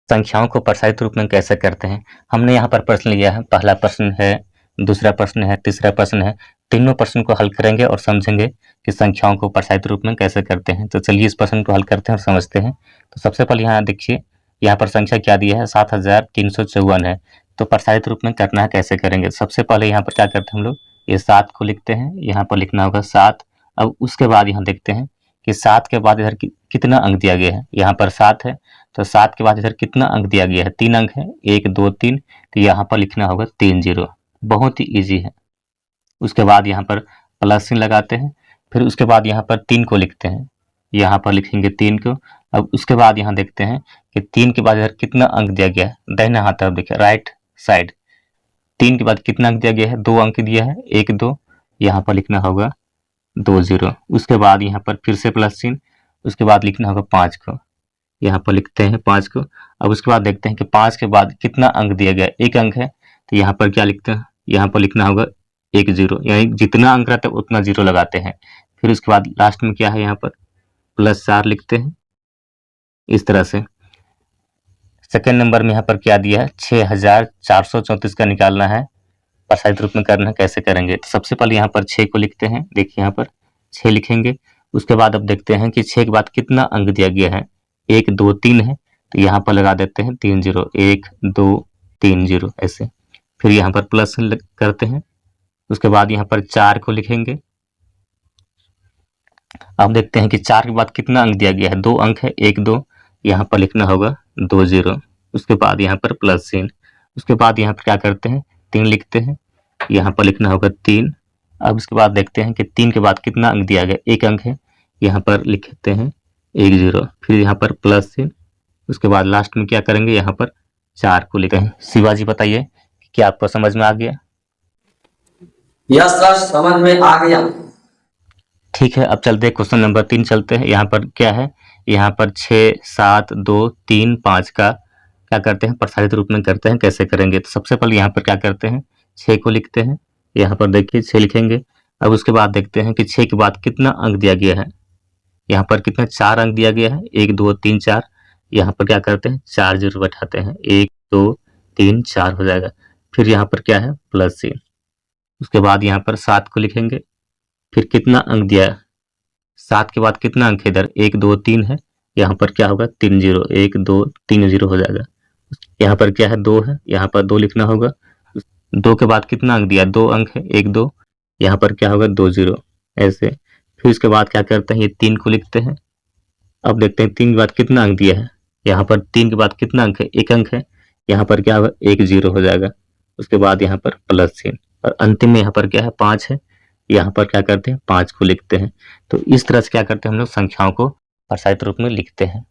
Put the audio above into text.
संख्याओं को प्रसारित रूप में कैसे करते हैं। हमने यहाँ पर प्रश्न लिया है, पहला प्रश्न है, दूसरा प्रश्न है, तीसरा प्रश्न है। तीनों प्रश्न को हल करेंगे और समझेंगे कि संख्याओं को प्रसारित रूप में कैसे करते हैं। तो चलिए इस प्रश्न को हल करते हैं और समझते हैं। तो सबसे पहले यहाँ देखिए, यहाँ पर संख्या क्या दी है, 7354 है। तो प्रसारित रूप में करना है, कैसे करेंगे। सबसे पहले यहाँ पर क्या करते हैं हम लोग, ये 7 को लिखते हैं, यहाँ पर लिखना होगा 7। अब उसके बाद यहाँ देखते हैं कि 7 के बाद इधर कितना अंक दिया गया है। यहाँ पर 7 है, तो 7 के बाद इधर कितना अंक दिया गया है, 3 अंक है, 1 2 3। तो यहाँ पर लिखना होगा 3 0। बहुत ही ईजी है। उसके बाद यहाँ पर प्लस चिन्ह लगाते हैं, फिर उसके बाद यहाँ पर 3 को लिखते हैं, यहाँ पर लिखेंगे 3 को। अब उसके बाद यहाँ देखते हैं कि 3 के बाद इधर कितना अंक दिया गया है, दाहिना हाथ तरफ देखिए, राइट साइड। 3 के बाद कितना अंक दिया गया है, 2 अंक दिया है, 1 2। यहाँ पर लिखना होगा 2 0। उसके बाद यहाँ पर फिर से प्लस चिन्ह, उसके बाद लिखना होगा 5 को, यहाँ पर लिखते हैं 5 को। अब उसके बाद देखते हैं कि 5 के बाद कितना अंक दिया गया है, 1 अंक है, तो यहाँ पर क्या लिखते हैं, यहाँ पर लिखना होगा 1 0, यानी जितना अंक रहता है उतना 0 लगाते हैं। फिर उसके बाद लास्ट में क्या है, यहाँ पर +4 लिखते हैं इस तरह से। सेकेंड नंबर में यहाँ पर क्या दिया है, 6434 का निकालना है, प्रसारित रूप में करना है, कैसे करेंगे। तो सबसे पहले यहाँ पर 6 को लिखते हैं, देखिए यहाँ पर 6 लिखेंगे। उसके बाद अब देखते हैं कि 6 के बाद कितना अंक दिया गया है, 1 2 3 है, तो यहाँ पर लगा देते हैं 3 0, 1 2 3 0 ऐसे। फिर यहाँ पर प्लस करते हैं, उसके बाद यहाँ पर 4 को लिखेंगे। अब देखते हैं कि 4 के बाद कितना अंक दिया गया है, 2 अंक है, 1 2, यहाँ पर लिखना होगा 2 0। उसके बाद यहाँ पर प्लस चिन्ह, उसके बाद यहाँ पर क्या करते हैं, 3 लिखते हैं, यहाँ पर लिखना होगा 3। अब उसके बाद देखते हैं कि 3 के बाद कितना अंक दिया गया, 1 अंक है, यहाँ पर लिखते हैं 1 0। फिर यहाँ पर प्लस चिन्ह, उसके बाद लास्ट में क्या करेंगे, यहाँ पर 4 को लिखते हैं। शिवाजी बताइए कि क्या आपको समझ में आ गया। यस सर, समझ में आ गया। ठीक है, अब चलते हैं क्वेश्चन नंबर 3 चलते हैं। यहाँ पर क्या है, यहाँ पर 6 7 2 3 5 का क्या करते हैं, प्रसारित रूप में करते हैं, कैसे करेंगे। तो सबसे पहले यहाँ पर क्या करते हैं, 6 को लिखते हैं, यहाँ पर देखिए 6 लिखेंगे। अब उसके बाद देखते हैं कि 6 के बाद कितना अंक दिया गया है, यहाँ पर कितना 4 अंक दिया गया है, 1 2 3 4। यहाँ पर क्या करते हैं, 4 0 बैठाते हैं, 1 2 3 4 हो जाएगा। फिर यहाँ पर क्या है, प्लस चिन्ह, उसके बाद यहाँ पर 7 को लिखेंगे। फिर कितना अंक दिया है, 7 के बाद कितना अंक है इधर, 1 2 3 है, यहाँ पर क्या होगा 3 0, 1 2 3 0 हो जाएगा। यहाँ पर क्या है, 2 है, यहाँ पर 2 लिखना होगा। 2 के बाद कितना अंक दिया, 2 अंक है, 1 2, यहाँ पर क्या होगा 2 0 ऐसे। फिर उसके बाद क्या करते हैं, ये 3 को लिखते हैं। अब देखते हैं 3 के बाद कितना अंक दिया है, यहाँ पर 3 के बाद कितना अंक है, 1 अंक है, यहाँ पर क्या होगा 1 0 हो जाएगा। उसके बाद यहाँ पर प्लस चिन्ह, और अंतिम में यहाँ पर क्या है, 5 है, यहाँ पर क्या करते हैं, 5 को लिखते हैं। तो इस तरह से क्या करते हैं हम लोग, संख्याओं को प्रसारित रूप में लिखते हैं।